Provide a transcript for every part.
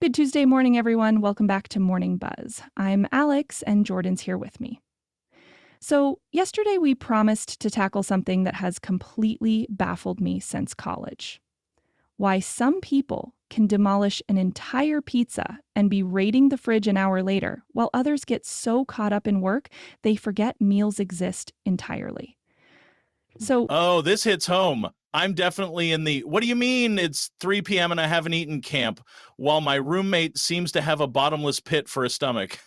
Good Tuesday morning, everyone. Welcome back to Morning Buzz. I'm Alex, and Jordan's here with me. So, yesterday we promised to tackle something that has completely baffled me since college. Why some people can demolish an entire pizza and be raiding the fridge an hour later, while others get so caught up in work they forget meals exist entirely. So, Oh, this hits home. I'm definitely in the, what do you mean it's 3 p.m. and I haven't eaten camp, while my roommate seems to have a bottomless pit for a stomach.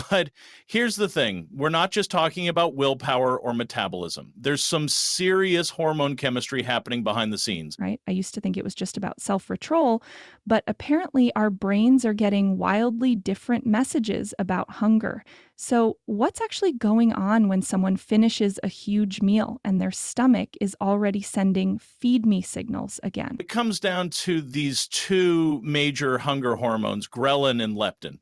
But here's the thing. We're not just talking about willpower or metabolism. There's some serious hormone chemistry happening behind the scenes. right, I used to think it was just about self-control, but apparently our brains are getting wildly different messages about hunger. So, what's actually going on when someone finishes a huge meal and their stomach is already sending feed me signals again? It comes down to these two major hunger hormones, ghrelin and leptin.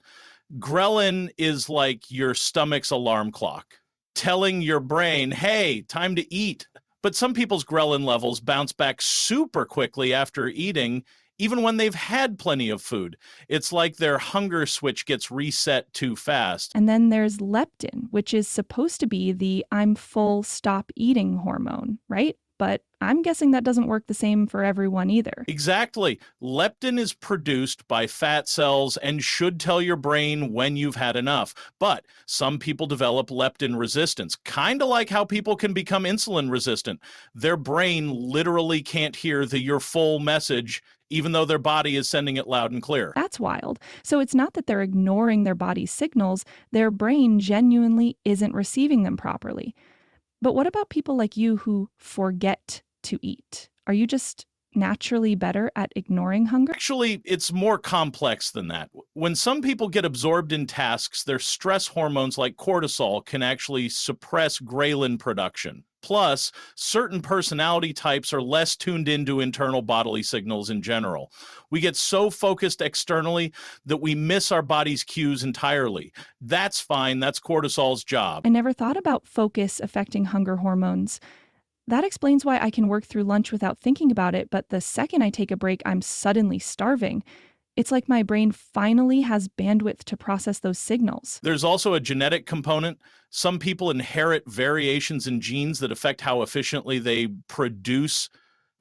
Ghrelin is like your stomach's alarm clock, telling your brain, hey, time to eat. But some people's ghrelin levels bounce back super quickly after eating, even when they've had plenty of food. It's like their hunger switch gets reset too fast. And then there's leptin, which is supposed to be the I'm full, stop eating hormone, right? But I'm guessing that doesn't work the same for everyone either. Exactly. Leptin is produced by fat cells and should tell your brain when you've had enough. But some people develop leptin resistance, kind of like how people can become insulin resistant. Their brain literally can't hear the "you're full" message, even though their body is sending it loud and clear. That's wild. So it's not that they're ignoring their body's signals, their brain genuinely isn't receiving them properly. But what about people like you who forget to eat? Are you just naturally better at ignoring hunger? Actually, it's more complex than that. When some people get absorbed in tasks, their stress hormones like cortisol can actually suppress ghrelin production. Plus, certain personality types are less tuned into internal bodily signals in general. We get so focused externally that we miss our body's cues entirely. That's fine, that's cortisol's job. I never thought about focus affecting hunger hormones. That explains why I can work through lunch without thinking about it, but the second I take a break, I'm suddenly starving. It's like my brain finally has bandwidth to process those signals. There's also a genetic component. Some people inherit variations in genes that affect how efficiently they produce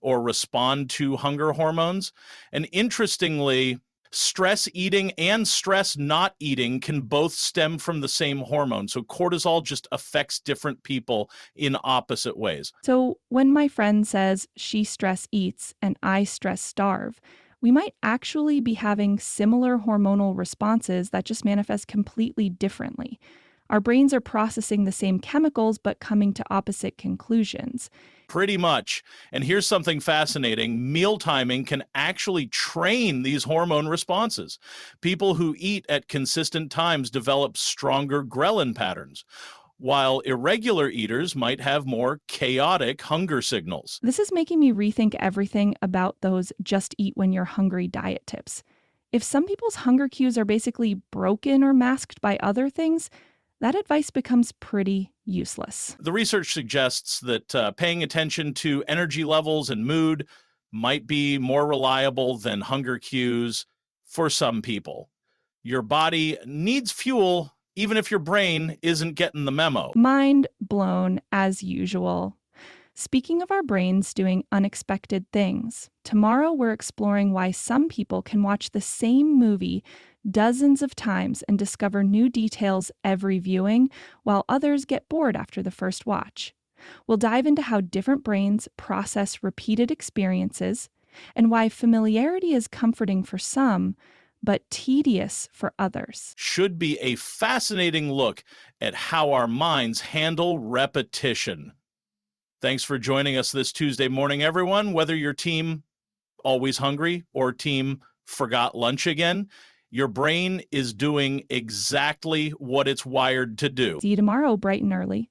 or respond to hunger hormones. And interestingly, stress eating and stress not eating can both stem from the same hormone. So cortisol just affects different people in opposite ways. So when my friend says she stress eats and I stress starve, we might actually be having similar hormonal responses that just manifest completely differently. Our brains are processing the same chemicals but coming to opposite conclusions. Pretty much. And here's something fascinating. Meal timing can actually train these hormone responses. People who eat at consistent times develop stronger ghrelin patterns, while irregular eaters might have more chaotic hunger signals. This is making me rethink everything about those just eat when you're hungry diet tips. If some people's hunger cues are basically broken or masked by other things, that advice becomes pretty useless. The research suggests that paying attention to energy levels and mood might be more reliable than hunger cues for some people. Your body needs fuel, even if your brain isn't getting the memo. Mind blown as usual. Speaking of our brains doing unexpected things, tomorrow we're exploring why some people can watch the same movie dozens of times and discover new details every viewing, while others get bored after the first watch. We'll dive into how different brains process repeated experiences and why familiarity is comforting for some, but tedious for others. Should be a fascinating look at how our minds handle repetition. Thanks for joining us this Tuesday morning, everyone. Whether your team always hungry or team forgot lunch again, your brain is doing exactly what it's wired to do. See you tomorrow bright and early.